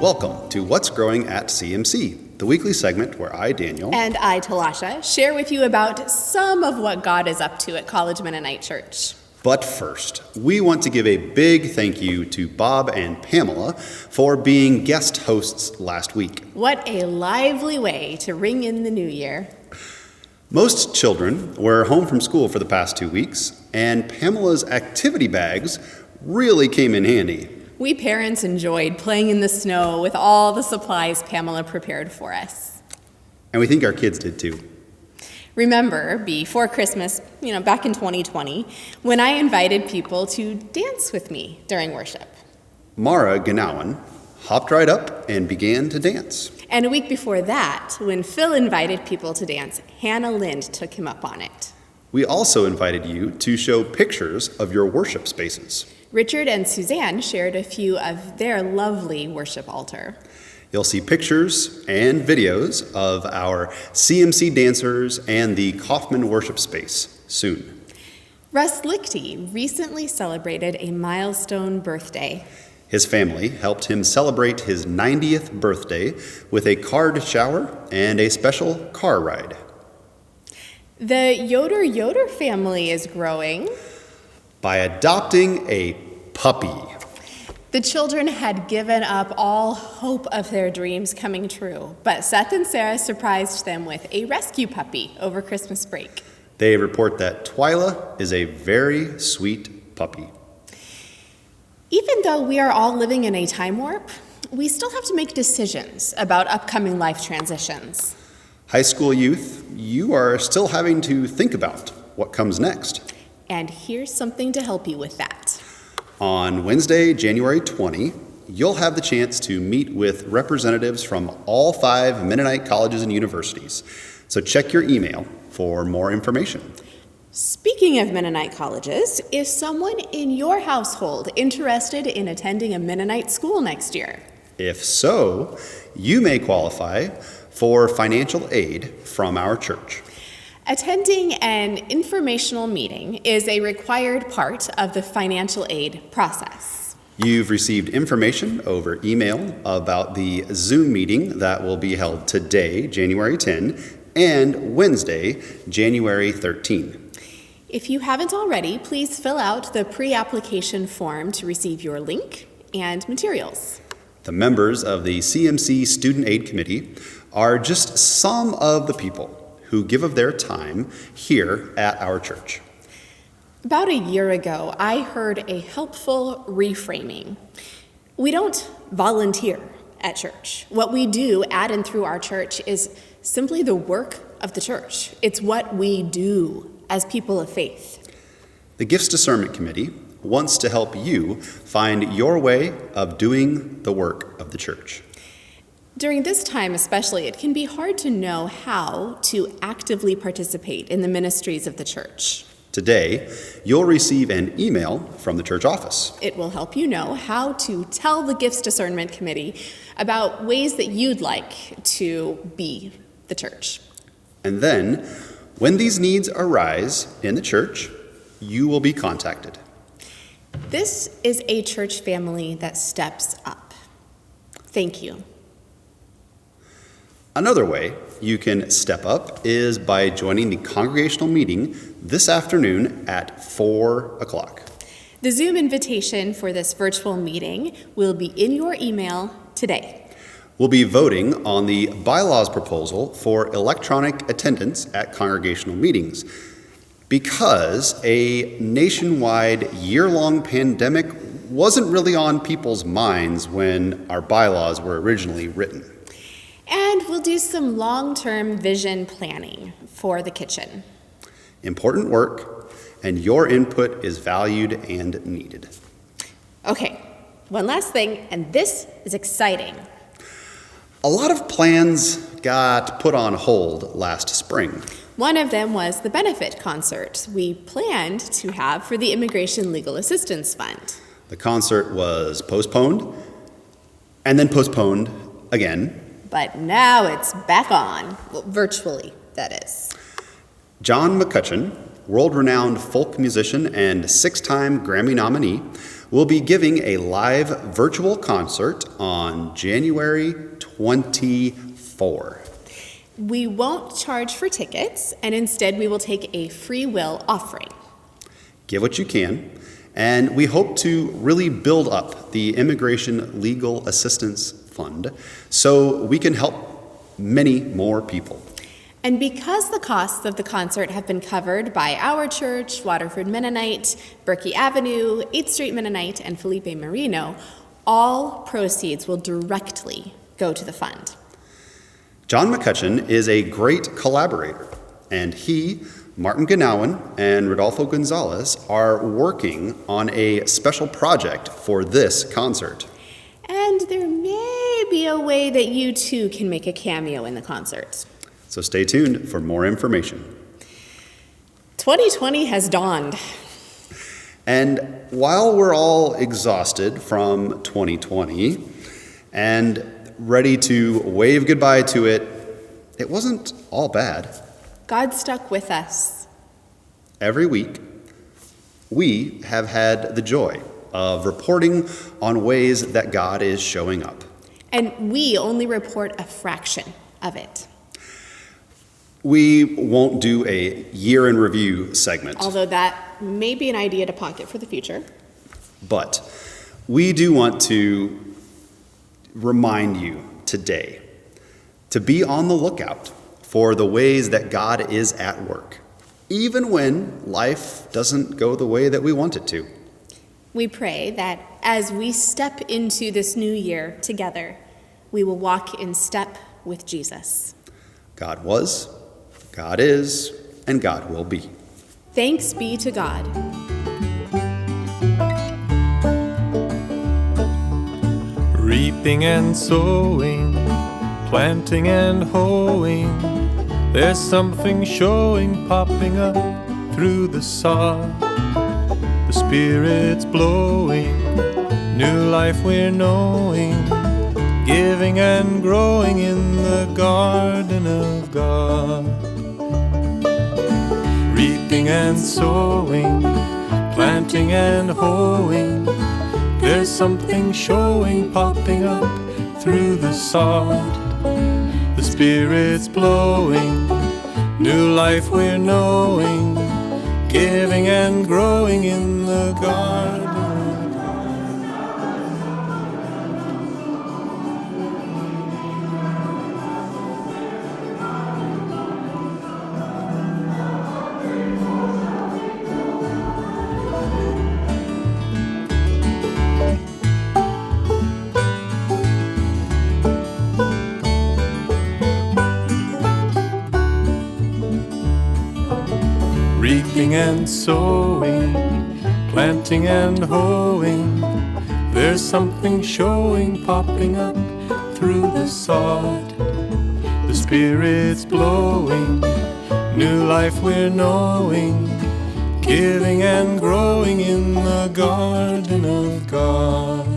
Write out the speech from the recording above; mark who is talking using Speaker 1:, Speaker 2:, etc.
Speaker 1: welcome to What's Growing at CMC, the weekly segment where I, Daniel,
Speaker 2: and I, Talasha, share with you about some of what God is up to at College Mennonite Church.
Speaker 1: But first, we want to give a big thank you to Bob and Pamela for being guest hosts last week.
Speaker 2: What a lively way to ring in the new year.
Speaker 1: Most children were home from school for the past 2 weeks, and Pamela's activity bags really came in handy.
Speaker 2: We parents enjoyed playing in the snow with all the supplies Pamela prepared for us.
Speaker 1: And we think our kids did too.
Speaker 2: Remember, before Christmas, back in 2020, when I invited people to dance with me during worship.
Speaker 1: Mara Ganawan hopped right up and began to dance.
Speaker 2: And a week before that, when Phil invited people to dance, Hannah Lind took him up on it.
Speaker 1: We also invited you to show pictures of your worship spaces.
Speaker 2: Richard and Suzanne shared a few of their lovely worship altar.
Speaker 1: You'll see pictures and videos of our CMC dancers and the Kaufman worship space soon.
Speaker 2: Russ Lichty recently celebrated a milestone birthday.
Speaker 1: His family helped him celebrate his 90th birthday with a card shower and a special car ride.
Speaker 2: The Yoder family is growing
Speaker 1: by adopting a puppy.
Speaker 2: The children had given up all hope of their dreams coming true, but Seth and Sarah surprised them with a rescue puppy over Christmas break.
Speaker 1: They report that Twyla is a very sweet puppy.
Speaker 2: Even though we are all living in a time warp, we still have to make decisions about upcoming life transitions.
Speaker 1: High school youth, you are still having to think about what comes next.
Speaker 2: And here's something to help you with that.
Speaker 1: On Wednesday, January 20, you'll have the chance to meet with representatives from all 5 Mennonite colleges and universities. So check your email for more information.
Speaker 2: Speaking of Mennonite colleges, is someone in your household interested in attending a Mennonite school next year?
Speaker 1: If so, you may qualify for financial aid from our church.
Speaker 2: Attending an informational meeting is a required part of the financial aid process.
Speaker 1: You've received information over email about the Zoom meeting that will be held today, January 10, and Wednesday, January 13.
Speaker 2: If you haven't already, please fill out the pre-application form to receive your link and materials.
Speaker 1: The members of the CMC Student Aid Committee are just some of the people who give of their time here at our church.
Speaker 2: About a year ago, I heard a helpful reframing. We don't volunteer at church. What we do at and through our church is simply the work of the church. It's what we do as people of faith.
Speaker 1: The Gifts Discernment Committee wants to help you find your way of doing the work of the church.
Speaker 2: During this time especially, it can be hard to know how to actively participate in the ministries of the church.
Speaker 1: Today, you'll receive an email from the church office.
Speaker 2: It will help you know how to tell the Gifts Discernment Committee about ways that you'd like to be the church.
Speaker 1: And then, when these needs arise in the church, you will be contacted.
Speaker 2: This is a church family that steps up. Thank you.
Speaker 1: Another way you can step up is by joining the congregational meeting this afternoon at 4 o'clock.
Speaker 2: The Zoom invitation for this virtual meeting will be in your email today.
Speaker 1: We'll be voting on the bylaws proposal for electronic attendance at congregational meetings because a nationwide year-long pandemic wasn't really on people's minds when our bylaws were originally written.
Speaker 2: And we'll do some long-term vision planning for the kitchen.
Speaker 1: Important work, and your input is valued and needed.
Speaker 2: Okay, one last thing, and this is exciting.
Speaker 1: A lot of plans got put on hold last spring.
Speaker 2: One of them was the benefit concert we planned to have for the Immigration Legal Assistance Fund.
Speaker 1: The concert was postponed, and then postponed again.
Speaker 2: But now it's back on, well, virtually, that is.
Speaker 1: John McCutcheon, world-renowned folk musician and 6-time Grammy nominee, will be giving a live virtual concert on January 24.
Speaker 2: We won't charge for tickets, and instead we will take a free will offering.
Speaker 1: Give what you can, and we hope to really build up the Immigration Legal Assistance Fund so we can help many more people.
Speaker 2: And because the costs of the concert have been covered by our church, Waterford Mennonite, Berkey Avenue, 8th Street Mennonite, and Felipe Marino, all proceeds will directly go to the fund.
Speaker 1: John McCutcheon is a great collaborator, and he, Martin Ganawan, and Rodolfo Gonzalez are working on a special project for this concert.
Speaker 2: And there may be a way that you too can make a cameo in the concert.
Speaker 1: So stay tuned for more information.
Speaker 2: 2020 has dawned.
Speaker 1: And while we're all exhausted from 2020 and ready to wave goodbye to it, it wasn't all bad.
Speaker 2: God stuck with us.
Speaker 1: Every week, we have had the joy of reporting on ways that God is showing up.
Speaker 2: And we only report a fraction of it.
Speaker 1: We won't do a year in review segment,
Speaker 2: Although that may be an idea to pocket for the future.
Speaker 1: but we do want to remind you today to be on the lookout for the ways that God is at work, even when life doesn't go the way that we want it to.
Speaker 2: We pray that as we step into this new year together, we will walk in step with Jesus.
Speaker 1: God was, God is, and God will be.
Speaker 2: Thanks be to God.
Speaker 3: Reaping and sowing, planting and hoeing, there's something showing, popping up through the sod. The Spirit's blowing, new life we're knowing, giving and growing in the garden of God. Reaping and sowing, planting and hoeing, there's something showing, popping up through the sod. The Spirit's blowing, new life we're knowing, giving and growing in the garden. Reaping and sowing, planting and hoeing, there's something showing, popping up through the sod. The Spirit's blowing, new life we're knowing, giving and growing in the garden of God.